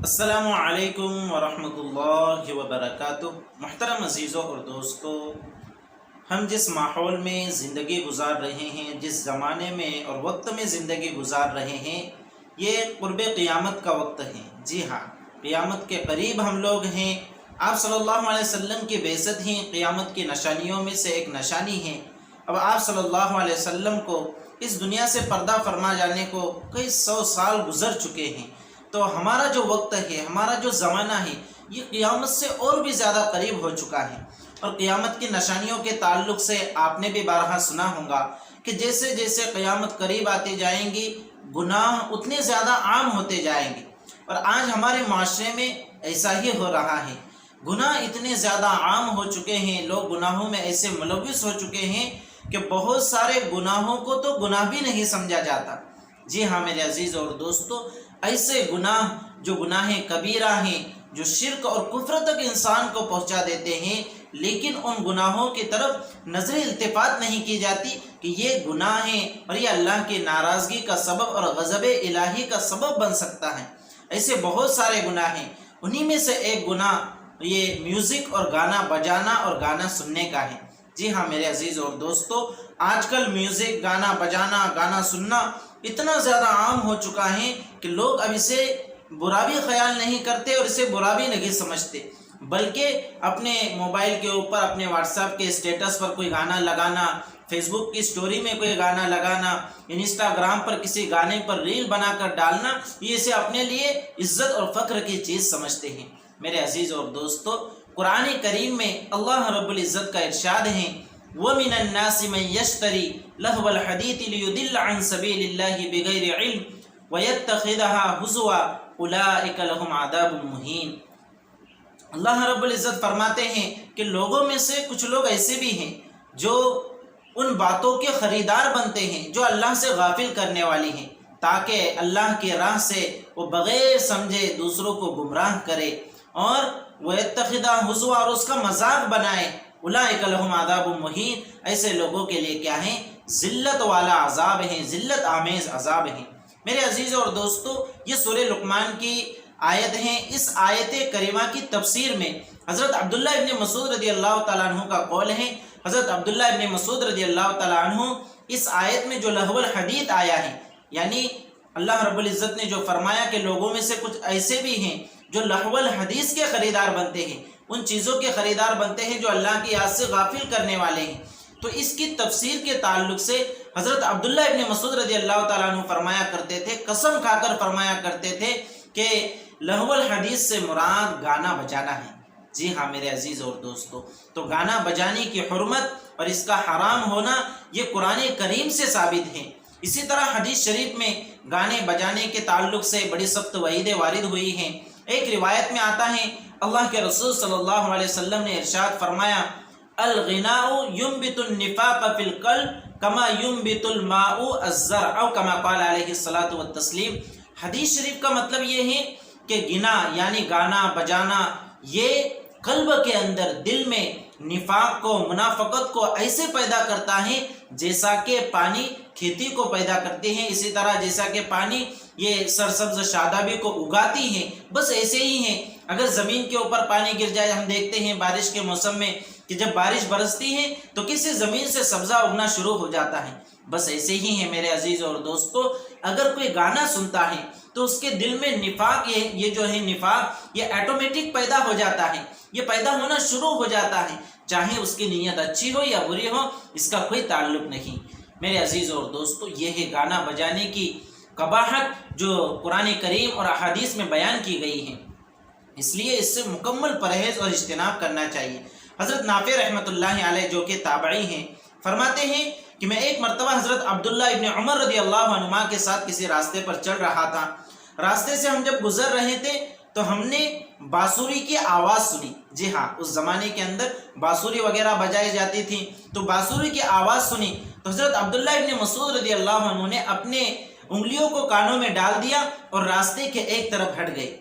السلام علیکم ورحمۃ اللہ وبرکاتہ۔ محترم عزیزوں اور دوستوں، ہم جس ماحول میں زندگی گزار رہے ہیں، جس زمانے میں اور وقت میں زندگی گزار رہے ہیں، یہ قرب قیامت کا وقت ہے۔ جی ہاں، قیامت کے قریب ہم لوگ ہیں۔ آپ صلی اللہ علیہ وسلم کی بعثت ہی قیامت کی نشانیوں میں سے ایک نشانی ہے۔ اب آپ صلی اللہ علیہ وسلم کو اس دنیا سے پردہ فرما جانے کو کئی 100 سال گزر چکے ہیں، تو ہمارا جو وقت ہے، ہمارا جو زمانہ ہے، یہ قیامت سے اور بھی زیادہ قریب ہو چکا ہے۔ اور قیامت کی نشانیوں کے تعلق سے آپ نے بھی بارہا سنا ہوگا کہ جیسے جیسے قیامت قریب آتی جائیں گی، گناہ اتنے زیادہ عام ہوتے جائیں گے۔ اور آج ہمارے معاشرے میں ایسا ہی ہو رہا ہے۔ گناہ اتنے زیادہ عام ہو چکے ہیں، لوگ گناہوں میں ایسے ملوث ہو چکے ہیں کہ بہت سارے گناہوں کو تو گناہ بھی نہیں سمجھا جاتا۔ جی ہاں میرے عزیز اور دوستو، ایسے گناہ جو گناہ کبیرہ ہیں، جو شرک اور کفر تک انسان کو پہنچا دیتے ہیں، لیکن ان گناہوں کی طرف نظر التفات نہیں کی جاتی کہ یہ گناہ ہیں اور یہ اللہ کی ناراضگی کا سبب اور غضب الہی کا سبب بن سکتا ہے۔ ایسے بہت سارے گناہ ہیں، انہی میں سے ایک گناہ یہ میوزک اور گانا بجانا اور گانا سننے کا ہے۔ جی ہاں میرے عزیز اور دوستو، آج کل میوزک، گانا بجانا، گانا سننا اتنا زیادہ عام ہو چکا ہے کہ لوگ اب اسے برا بھی خیال نہیں کرتے اور اسے برا بھی نہیں سمجھتے، بلکہ اپنے موبائل کے اوپر، اپنے واٹس ایپ کے اسٹیٹس پر کوئی گانا لگانا، فیس بک کی سٹوری میں کوئی گانا لگانا، انسٹاگرام پر کسی گانے پر ریل بنا کر ڈالنا، یہ اسے اپنے لیے عزت اور فخر کی چیز سمجھتے ہیں۔ میرے عزیز اور دوستو، قرآن کریم میں اللہ رب العزت کا ارشاد ہے، وَمِنَ النَّاسِ مَن يَشْتَرِي لَهْوَ الْحَدِيثِ لِيُضِلَّ عَن سَبِيلِ اللَّهِ بِغَيْرِ عِلْمٍ وَيَتَّخِذَهَا هُزُوًا أُولَٰئِكَ لَهُمْ عَذَابٌ مُّهِينٌ۔ اللہ رب العزت فرماتے ہیں کہ لوگوں میں سے کچھ لوگ ایسے بھی ہیں جو ان باتوں کے خریدار بنتے ہیں جو اللہ سے غافل کرنے والی ہیں، تاکہ اللہ کی راہ سے وہ بغیر سمجھے دوسروں کو گمراہ کرے اور وَيَتَّخِذَهَا هُزُوًا اور اس کا مذاق بنائے۔ اولئک لہم عذاب مہین، ایسے لوگوں کے لیے کیا ہے؟ ذلت والا عذاب ہے، ذلت آمیز عذاب ہے۔ میرے عزیز اور دوستو، یہ سورہ لقمان کی آیت ہیں۔ اس آیت کریمہ کی تفسیر میں حضرت عبداللہ ابن مسعود رضی اللہ تعالیٰ عنہ کا قول ہے۔ حضرت عبداللہ ابن مسعود رضی اللہ تعالیٰ عنہ اس آیت میں جو لہو الحدیث آیا ہے، یعنی اللہ رب العزت نے جو فرمایا کہ لوگوں میں سے کچھ ایسے بھی ہیں جو لہو الحدیث کے خریدار بنتے ہیں، ان چیزوں کے خریدار بنتے ہیں جو اللہ کی یاد سے غافل کرنے والے ہیں، تو اس کی تفسیر کے تعلق سے حضرت عبداللہ ابن مسعود رضی اللہ تعالیٰ عنہ فرمایا کرتے تھے، قسم کھا کر فرمایا کرتے تھے کہ لہو الحدیث سے مراد گانا بجانا ہے۔ جی ہاں میرے عزیز اور دوستو، تو گانا بجانے کی حرمت اور اس کا حرام ہونا یہ قرآن کریم سے ثابت ہے۔ اسی طرح حدیث شریف میں گانے بجانے کے تعلق سے بڑی سخت وعیدیں وارد ہوئی ہیں۔ ایک روایت میں آتا ہے، اللہ کے رسول صلی اللہ علیہ وسلم نے ارشاد فرمایا، الغناء ينبت النفاق في القلب كما ينبت الماء الزرع، او كما قال علیہ الصلاۃ والتسلیم۔ حدیث شریف کا مطلب یہ ہے کہ گنا یعنی گانا بجانا یہ قلب کے اندر، دل میں نفاق کو، منافقت کو ایسے پیدا کرتا ہے جیسا کہ پانی کھیتی کو پیدا کرتے ہیں، اسی طرح جیسا کہ پانی یہ سرسبز شادابی کو اگاتی ہے، بس ایسے ہی ہیں۔ اگر زمین کے اوپر پانی گر جائے، ہم دیکھتے ہیں بارش کے موسم میں کہ جب بارش برستی ہے تو کسی زمین سے سبزہ اگنا شروع ہو جاتا ہے، بس ایسے ہی ہیں میرے عزیز اور دوستو۔ اگر کوئی گانا سنتا ہے تو اس کے دل میں نفاق، یہ جو ہے نفاق، یہ آٹومیٹک پیدا ہو جاتا ہے، یہ پیدا ہونا شروع ہو جاتا ہے، چاہے اس کی نیت اچھی ہو یا بری ہو، اس کا کوئی تعلق نہیں۔ میرے عزیز اور دوستو، یہ ہے گانا بجانے کی قباحت جو قرآن کریم اور احادیث میں بیان کی گئی ہے، اس لیے اس سے مکمل پرہیز اور اجتناب کرنا چاہیے۔ حضرت نافع رحمۃ اللہ علیہ جو کہ تابعی ہیں، فرماتے ہیں کہ میں ایک مرتبہ حضرت عبداللہ ابن عمر رضی اللہ عنہما کے ساتھ کسی راستے پر چل رہا تھا۔ راستے سے ہم جب گزر رہے تھے تو ہم نے بانسری کی آواز سنی۔ جی ہاں، اس زمانے کے اندر بانسری وغیرہ بجائی جاتی تھی، تو بانسری کی آواز سنی تو حضرت عبداللہ ابن مسعود رضی اللہ عنہ نے اپنے انگلیوں کو کانوں میں ڈال دیا اور راستے کے ایک طرف ہٹ گئے۔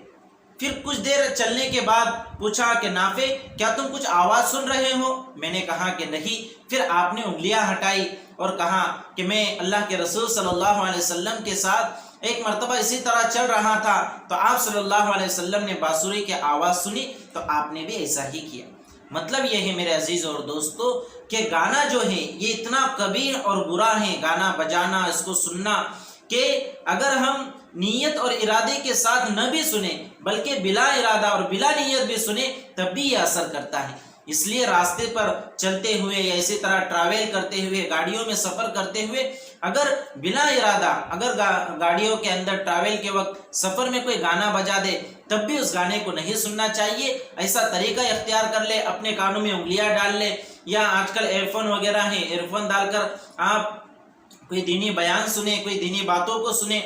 پھر کچھ دیر چلنے کے بعد پوچھا کہ نافع، کیا تم کچھ آواز سن رہے ہو؟ میں نے کہا کہ نہیں۔ پھر آپ نے انگلیاں ہٹائی اور کہا کہ میں اللہ کے رسول صلی اللہ علیہ وسلم کے ساتھ ایک مرتبہ اسی طرح چل رہا تھا تو آپ صلی اللہ علیہ وسلم نے بانسری کی آواز سنی تو آپ نے بھی ایسا ہی کیا۔ مطلب یہ ہے میرے عزیز اور دوستو کہ گانا جو ہے یہ اتنا کبیر اور برا ہے، گانا بجانا، اس کو سننا، کہ اگر ہم نیت اور ارادے کے ساتھ نہ بھی سنیں بلکہ بلا ارادہ اور بلا نیت بھی سنیں تب بھی یہ اثر کرتا ہے۔ اس لیے راستے پر چلتے ہوئے یا اسی طرح ٹریول کرتے ہوئے، گاڑیوں میں سفر کرتے ہوئے اگر بلا ارادہ اگر گاڑیوں کے اندر ٹریول کے وقت سفر میں کوئی گانا بجا دے تب بھی اس گانے کو نہیں سننا چاہیے۔ ایسا طریقہ اختیار کر لے، اپنے کانوں میں انگلیاں ڈال لے، یا آج کل ایئر فون وغیرہ ہیں، ایئر فون ڈال کر آپ کوئی دینی بیان سنیں، کوئی دینی باتوں کو سنیں۔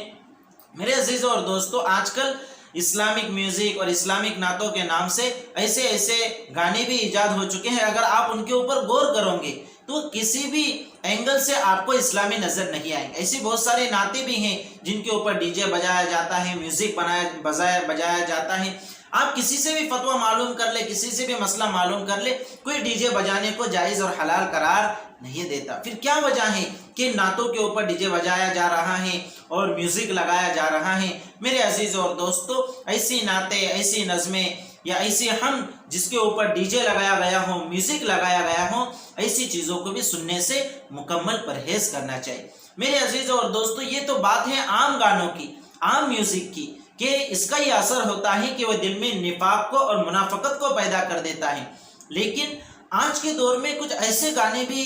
میرے عزیزوں اور دوستو آج کل اسلامک میوزک اور اسلامک نعتوں کے نام سے ایسے ایسے گانے بھی ایجاد ہو چکے ہیں، اگر آپ ان کے اوپر غور کرو گے تو کسی بھی اینگل سے آپ کو اسلامی نظر نہیں آئیں گے۔ ایسی بہت سارے نعتیں بھی ہیں جن کے اوپر ڈی جے بجایا جاتا ہے، میوزک بجایا جاتا ہے۔ آپ کسی سے بھی فتویٰ معلوم کر لے، کسی سے بھی مسئلہ معلوم کر لے، کوئی ڈی جے بجانے کو جائز اور حلال قرار نہیں دیتا۔ پھر کیا وجہ ہے کہ نعتوں کے اوپر ڈی جے بجایا جا رہا ہے اور میوزک لگایا جا رہا ہے؟ میرے عزیزوں اور دوستو ایسی نعتیں، ایسی نظمیں یا ایسی حمد جس کے اوپر ڈی جے لگایا گیا ہو، میوزک لگایا گیا ہو، ایسی چیزوں کو بھی سننے سے مکمل پرہیز کرنا چاہیے۔ میرے عزیزوں اور دوستو یہ تو بات ہے عام گانوں کی، عام میوزک کی، کہ اس کا یہ اثر ہوتا ہے کہ وہ دل میں نفاق کو اور منافقت کو پیدا کر دیتا ہے۔ لیکن آج کے دور میں کچھ ایسے گانے بھی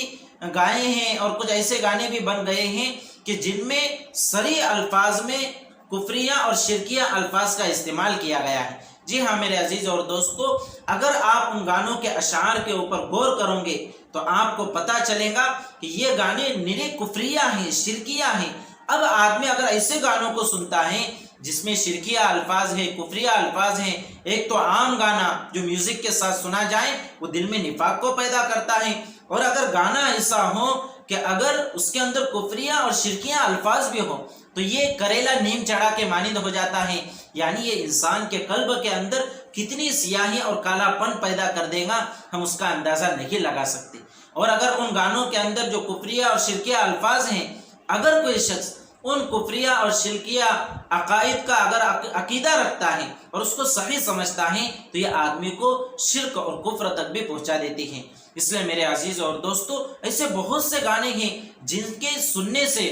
گائے ہیں اور کچھ ایسے گانے بھی بن گئے ہیں کہ جن میں صریح الفاظ میں کفریہ اور شرکیہ الفاظ کا استعمال کیا گیا ہے۔ جی ہاں میرے عزیز اور دوستو، اگر آپ ان گانوں کے اشعار کے اوپر غور کرو گے تو آپ کو پتہ چلے گا کہ یہ گانے نرے کفریہ ہیں، شرکیہ ہیں۔ اب آدمی اگر ایسے گانوں کو سنتا ہے جس میں شرکیہ الفاظ ہیں، کفریہ الفاظ ہیں، ایک تو عام گانا جو میوزک کے ساتھ سنا جائے وہ دل میں نفاق کو پیدا کرتا ہے، اور اگر گانا ایسا ہو کہ اگر اس کے اندر کفریہ اور شرکیہ الفاظ بھی ہو تو یہ کریلا نیم چڑھا کے مانند ہو جاتا ہے، یعنی یہ انسان کے قلب کے اندر کتنی سیاہی اور کالا پن پیدا کر دے گا ہم اس کا اندازہ نہیں لگا سکتے۔ اور اگر ان گانوں کے اندر جو کفریہ اور شرکیہ الفاظ ہیں، اگر کوئی شخص ان کفریہ اور شرکیہ عقائد کا اگر عقیدہ رکھتا ہے اور اس کو صحیح سمجھتا ہے تو یہ آدمی کو شرک اور کفر تک بھی پہنچا دیتی ہیں۔ اس لیے میرے عزیز اور دوستو ایسے بہت سے گانے ہیں جن کے سننے سے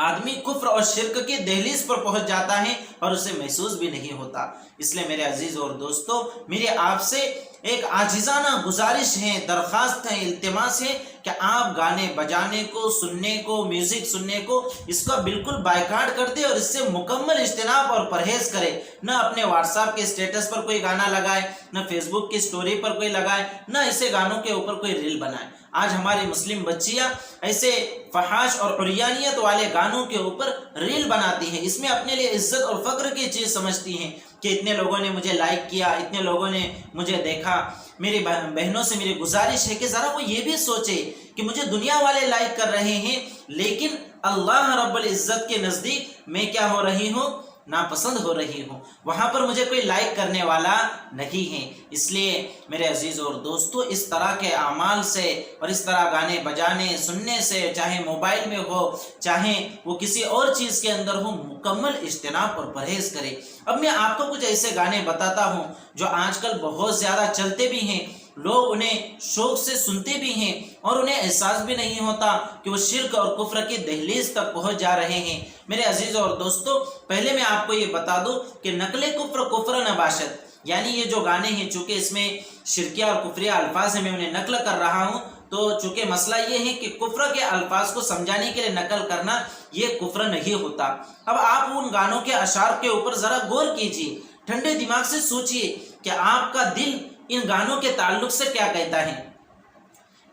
آدمی کفر اور شرک کی دہلیز پر پہنچ جاتا ہے اور اسے محسوس بھی نہیں ہوتا۔ اس لیے میرے عزیز اور دوستو میرے آپ سے ایک عاجزانہ گزارش ہے، درخواست ہے، التماس ہے کہ آپ گانے بجانے کو، سننے کو، میوزک سننے کو اس کا بالکل بائیکاٹ کر دے اور اس سے مکمل اجتناب اور پرہیز کرے۔ نہ اپنے واٹس ایپ کے اسٹیٹس پر کوئی گانا لگائے، نہ فیس بک کی سٹوری پر کوئی لگائے، نہ ایسے گانوں کے اوپر کوئی ریل بنائے۔ آج ہماری مسلم بچیاں ایسے فحاش اور عریانیت والے گانوں کے اوپر ریل بناتی ہیں، اس میں اپنے لیے عزت اور فخر کی چیز سمجھتی ہیں کہ اتنے لوگوں نے مجھے لائک کیا، اتنے لوگوں نے مجھے دیکھا۔ میری بہنوں سے میری گزارش ہے کہ ذرا وہ یہ بھی سوچے کہ مجھے دنیا والے لائک کر رہے ہیں لیکن اللہ رب العزت کے نزدیک میں کیا ہو رہی ہوں؟ ناپسند ہو رہی ہوں، وہاں پر مجھے کوئی لائک کرنے والا نہیں ہے۔ اس لیے میرے عزیز اور دوستو اس طرح کے اعمال سے اور اس طرح گانے بجانے سننے سے، چاہے موبائل میں ہو چاہے وہ کسی اور چیز کے اندر ہو، مکمل اجتناب اور پرہیز کرے۔ اب میں آپ کو کچھ ایسے گانے بتاتا ہوں جو آج کل بہت زیادہ چلتے بھی ہیں، لوگ انہیں شوق سے سنتے بھی ہیں اور انہیں احساس بھی نہیں ہوتا کہ وہ شرک اور کفر کی دہلیز تک پہنچ جا رہے ہیں۔ میرے عزیزوں اور دوستو پہلے میں آپ کو یہ بتا دوں کہ نقل کفر کفر نباشت، یعنی یہ جو گانے ہیں چونکہ اس میں شرکیہ اور کفریہ الفاظ ہیں، میں انہیں نقل کر رہا ہوں، تو چونکہ مسئلہ یہ ہے کہ کفر کے الفاظ کو سمجھانے کے لیے نقل کرنا یہ کفر نہیں ہوتا۔ اب آپ ان گانوں کے اشعار کے اوپر ذرا غور کیجیے، ٹھنڈے دماغ سے سوچیے کہ آپ کا دل ان گانوں کے تعلق سے کیا کہتا ہے۔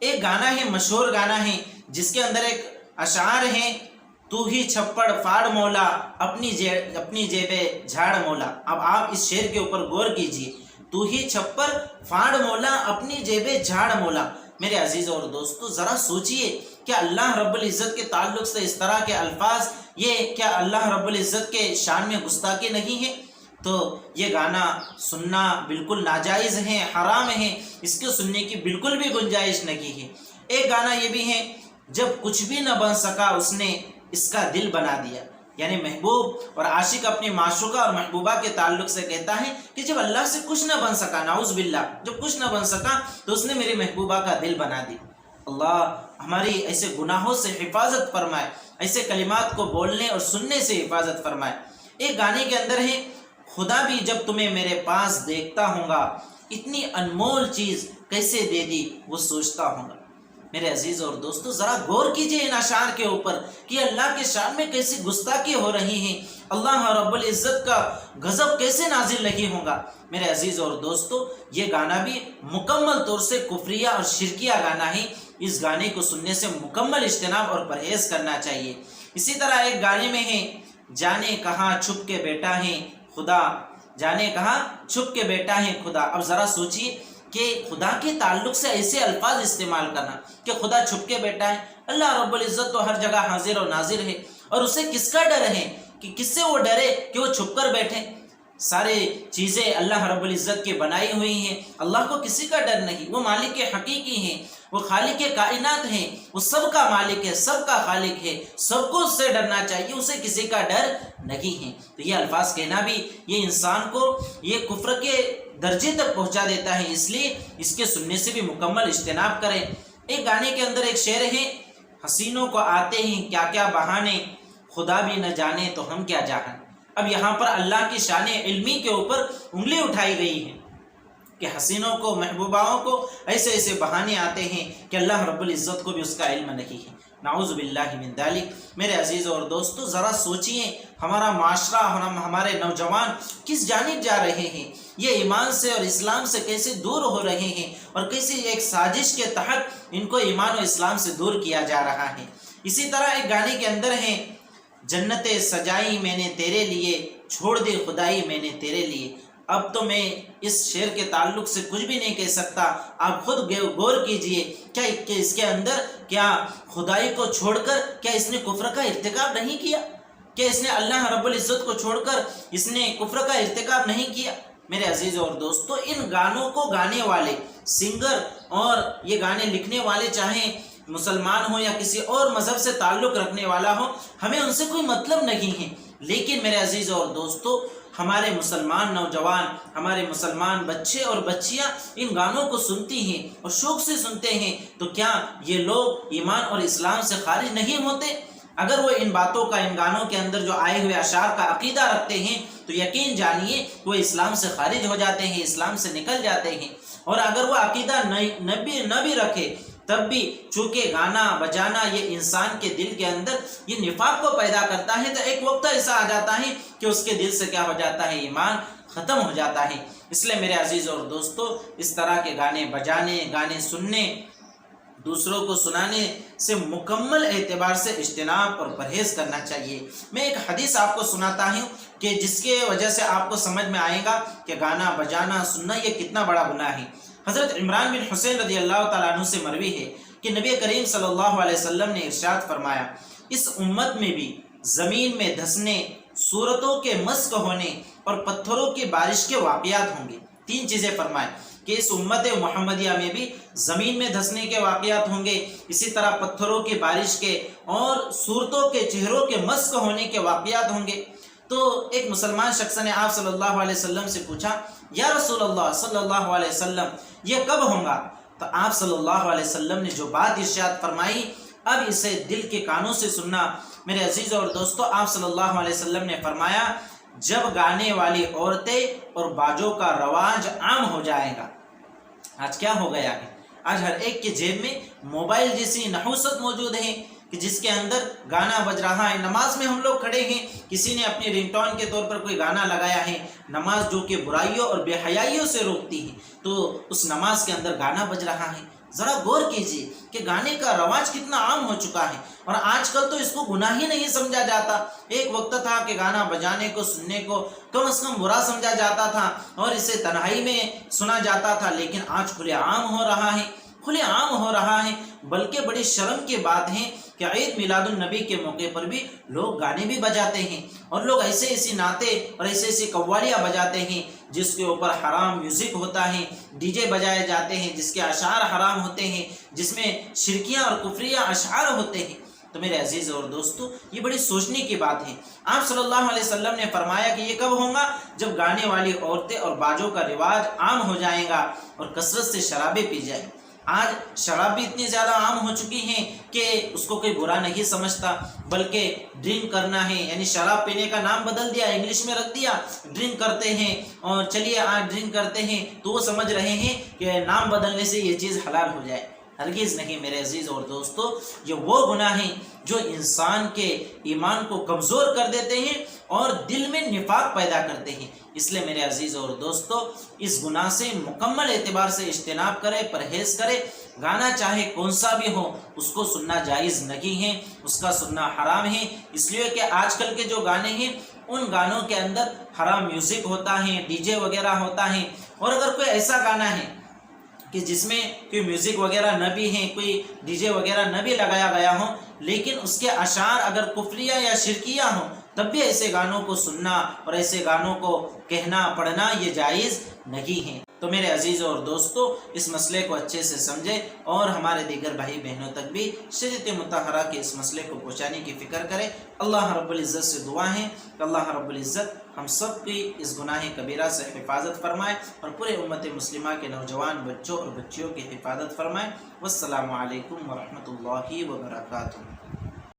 ایک گانا ہے، مشہور گانا ہے، جس کے اندر ایک اشعار ہیں، تو ہی چھپڑ پھاڑ مولا اپنی جیبے جھاڑ مولا۔ اب آپ اس شعر کے اوپر غور کیجیے، تو ہی چھپڑ پھاڑ مولا اپنی جیبے جھاڑ مولا۔ میرے عزیزوں اور دوستو ذرا سوچئے کہ اللہ رب العزت کے تعلق سے اس طرح کے الفاظ یہ کیا اللہ رب العزت کے شان میں گستاخی نہیں ہے؟ تو یہ گانا سننا بالکل ناجائز ہے، حرام ہے، اس کو سننے کی بالکل بھی گنجائش نہیں ہے۔ ایک گانا یہ بھی ہے، جب کچھ بھی نہ بن سکا اس نے اس کا دل بنا دیا، یعنی محبوب اور عاشق اپنی معشوقہ اور محبوبہ کے تعلق سے کہتا ہے کہ جب اللہ سے کچھ نہ بن سکا، نعوذ باللہ، جب کچھ نہ بن سکا تو اس نے میری محبوبہ کا دل بنا دی۔ اللہ ہماری ایسے گناہوں سے حفاظت فرمائے، ایسے کلمات کو بولنے اور سننے سے حفاظت فرمائے۔ ایک گانے کے اندر ہے، خدا بھی جب تمہیں میرے پاس دیکھتا ہوں گا، اتنی انمول چیز کیسے دے دی وہ سوچتا ہوں گا۔ میرے عزیز اور دوستو، ذرا غور کیجئے ان اشعار کے اوپر کہ اللہ کے شان میں کیسی گستاخی ہو رہی ہیں، اللہ رب العزت کا غضب کیسے نازل نہیں ہوگا۔ میرے عزیز اور دوستو، یہ گانا بھی مکمل طور سے کفریہ اور شرکیہ گانا ہے۔ اس گانے کو سننے سے مکمل اجتناب اور پرہیز کرنا چاہیے۔ اسی طرح ایک گانے میں ہے، جانے کہاں چھپ کے بیٹا ہے خدا، جانے کہاں چھپ کے بیٹا ہے خدا۔ اب ذرا سوچئے کہ خدا کے تعلق سے ایسے الفاظ استعمال کرنا کہ خدا چھپ کے بیٹھا ہے۔ اللہ رب العزت تو ہر جگہ حاضر و ناظر ہے، اور اسے کس کا ڈر ہے کہ کس سے وہ ڈرے کہ وہ چھپ کر بیٹھے؟ سارے چیزیں اللہ رب العزت کی بنائی ہوئی ہیں، اللہ کو کسی کا ڈر نہیں۔ وہ مالک حقیقی ہیں، وہ خالق کائنات ہیں، وہ سب کا مالک ہے، سب کا خالق ہے، سب کو اس سے ڈرنا چاہیے، اسے کسی کا ڈر نہیں ہے۔ تو یہ الفاظ کہنا بھی یہ انسان کو یہ کفر کے درجے تک پہنچا دیتا ہے، اس لیے اس کے سننے سے بھی مکمل اجتناب کریں۔ ایک گانے کے اندر ایک شعر ہے، حسینوں کو آتے ہیں کیا کیا بہانے، خدا بھی نہ جانے تو ہم کیا جانے۔ اب یہاں پر اللہ کی شان علمی کے اوپر انگلی اٹھائی گئی ہے کہ حسینوں کو، محبوباؤں کو ایسے ایسے بہانے آتے ہیں کہ اللہ رب العزت کو بھی اس کا علم نہیں ہے، نعوذ باللہ من ذالک۔ میرے عزیز اور دوستو، ذرا سوچئے ہمارا معاشرہ، ہمارے نوجوان کس جانب جا رہے ہیں، یہ ایمان سے اور اسلام سے کیسے دور ہو رہے ہیں، اور کیسے ایک سازش کے تحت ان کو ایمان و اسلام سے دور کیا جا رہا ہے۔ اسی طرح ایک گانے کے اندر ہے، جنتیں سجائی میں نے تیرے لیے، چھوڑ دی خدائی میں نے تیرے لیے۔ اب تو میں اس شعر کے تعلق سے کچھ بھی نہیں کہہ سکتا، آپ خود غور کیجئے کیا کہ اس کے اندر کیا خدائی کو چھوڑ کر کیا اس نے کفر کا ارتکاب نہیں کیا؟ کیا اس نے اللہ رب العزت کو چھوڑ کر اس نے کفر کا ارتکاب نہیں کیا؟ میرے عزیز اور دوستو، ان گانوں کو گانے والے سنگر اور یہ گانے لکھنے والے چاہیں مسلمان ہو یا کسی اور مذہب سے تعلق رکھنے والا ہو، ہمیں ان سے کوئی مطلب نہیں ہے۔ لیکن میرے عزیز اور دوستو، ہمارے مسلمان نوجوان، ہمارے مسلمان بچے اور بچیاں ان گانوں کو سنتی ہیں اور شوق سے سنتے ہیں، تو کیا یہ لوگ ایمان اور اسلام سے خارج نہیں ہوتے؟ اگر وہ ان باتوں کا، ان گانوں کے اندر جو آئے ہوئے اشعار کا عقیدہ رکھتے ہیں تو یقین جانیے وہ اسلام سے خارج ہو جاتے ہیں، اسلام سے نکل جاتے ہیں۔ اور اگر وہ عقیدہ نہ بھی رکھے تب بھی چونکہ گانا بجانا یہ انسان کے دل کے اندر یہ نفاق کو پیدا کرتا ہے، تو ایک وقت ایسا آ جاتا ہے کہ اس کے دل سے کیا ہو جاتا ہے، ایمان ختم ہو جاتا ہے۔ اس لیے میرے عزیز اور دوستو، اس طرح کے گانے بجانے، گانے سننے، دوسروں کو سنانے سے مکمل اعتبار سے اجتناب اور پرہیز کرنا چاہیے۔ میں ایک حدیث آپ کو سناتا ہوں کہ جس کے وجہ سے آپ کو سمجھ میں آئے گا کہ گانا بجانا سننا یہ کتنا بڑا گناہ ہے۔ حضرت عمران بن حسین رضی اللہ تعالیٰ عنہ سے مروی ہے کہ نبی کریم صلی اللہ علیہ وسلم نے ارشاد فرمایا، اس امت میں بھی زمین میں دھسنے، صورتوں کے مسخ ہونے اور پتھروں کی بارش کے واقعات ہوں گے۔ تین چیزیں فرمائیں کہ اس امت محمدیہ میں بھی زمین میں دھسنے کے واقعات ہوں گے، اسی طرح پتھروں کی بارش کے اور صورتوں کے چہروں کے مسخ ہونے کے واقعات ہوں گے۔ تو ایک مسلمان شخص نے آپ صلی اللہ علیہ وسلم سے پوچھا، یا رسول اللہ صلی اللہ علیہ وسلم یہ کب ہوگا؟ تو آپ صلی اللہ علیہ وسلم نے جو بات ارشاد فرمائی، اب اسے دل کے کانوں سے سننا۔ میرے عزیز اور دوستو، آپ صلی اللہ علیہ وسلم نے فرمایا، جب گانے والی عورتیں اور باجوں کا رواج عام ہو جائے گا۔ آج کیا ہو گیا ہے، آج ہر ایک کے جیب میں موبائل جیسی نحوست موجود ہے کہ جس کے اندر گانا بج رہا ہے۔ نماز میں ہم لوگ کھڑے ہیں، کسی نے اپنی رنگ ٹون کے طور پر کوئی گانا لگایا ہے، نماز جو کہ برائیوں اور بے حیائیوں سے روکتی ہے، تو اس نماز کے اندر گانا بج رہا ہے۔ ذرا غور کیجئے کہ گانے کا رواج کتنا عام ہو چکا ہے، اور آج کل تو اس کو گناہ ہی نہیں سمجھا جاتا۔ ایک وقت تھا کہ گانا بجانے کو، سننے کو کم از کم برا سمجھا جاتا تھا اور اسے تنہائی میں سنا جاتا تھا، لیکن آج کھلے عام ہو رہا ہے، کھلے عام ہو رہا ہے۔ بلکہ بڑی شرم کی بات ہے کہ عید میلاد النبی کے موقع پر بھی لوگ گانے بھی بجاتے ہیں، اور لوگ ایسے ایسی نعتیں اور ایسے ایسی قوالیاں بجاتے ہیں جس کے اوپر حرام میوزک ہوتا ہے، ڈی جے بجائے جاتے ہیں جس کے اشعار حرام ہوتے ہیں، جس میں شرکیاں اور کفریہ اشعار ہوتے ہیں۔ تو میرے عزیز اور دوستو یہ بڑی سوچنے کی بات ہے۔ آپ صلی اللہ علیہ وسلم نے فرمایا کہ یہ کب ہوگا؟ جب گانے والی عورتیں اور باجوں کا رواج عام ہو جائے گا اور کثرت سے شرابیں پی جائیں۔ آج شراب بھی اتنی زیادہ عام ہو چکی ہیں کہ اس کو کوئی برا نہیں سمجھتا، بلکہ ڈرنک کرنا ہے، یعنی شراب پینے کا نام بدل دیا، انگلش میں رکھ دیا، ڈرنک کرتے ہیں، اور چلیے آج ڈرنک کرتے ہیں تو وہ سمجھ رہے ہیں کہ نام بدلنے سے یہ چیز حلال ہو جائے۔ ہرگز نہیں میرے عزیز اور دوستو، یہ وہ گناہ ہیں جو انسان کے ایمان کو کمزور کر دیتے ہیں اور دل میں نفاق پیدا کرتے ہیں۔ اس لیے میرے عزیز اور دوستو اس گناہ سے مکمل اعتبار سے اجتناب کرے، پرہیز کرے۔ گانا چاہے کون سا بھی ہو اس کو سننا جائز نہیں ہے، اس کا سننا حرام ہے، اس لیے کہ آج کل کے جو گانے ہیں ان گانوں کے اندر حرام میوزک ہوتا ہے، ڈی جے وغیرہ ہوتا ہے۔ اور اگر کوئی ایسا گانا ہے کہ جس میں کوئی میوزک وغیرہ نہ بھی ہیں، کوئی ڈی جے وغیرہ نہ بھی لگایا گیا ہو، لیکن اس کے اشعار اگر کفریہ یا شرکیہ ہوں، تب بھی ایسے گانوں کو سننا اور ایسے گانوں کو کہنا پڑھنا یہ جائز نہیں ہے۔ تو میرے عزیزوں اور دوستو اس مسئلے کو اچھے سے سمجھے اور ہمارے دیگر بھائی بہنوں تک بھی شریعت مطہرہ کے اس مسئلے کو پہنچانے کی فکر کرے۔ اللہ رب العزت سے دعا ہے کہ اللہ رب العزت ہم سب کی اس گناہ کبیرہ سے حفاظت فرمائے اور پورے امت مسلمہ کے نوجوان بچوں اور بچیوں کی حفاظت فرمائے۔ والسلام علیکم ورحمۃ اللہ وبرکاتہ۔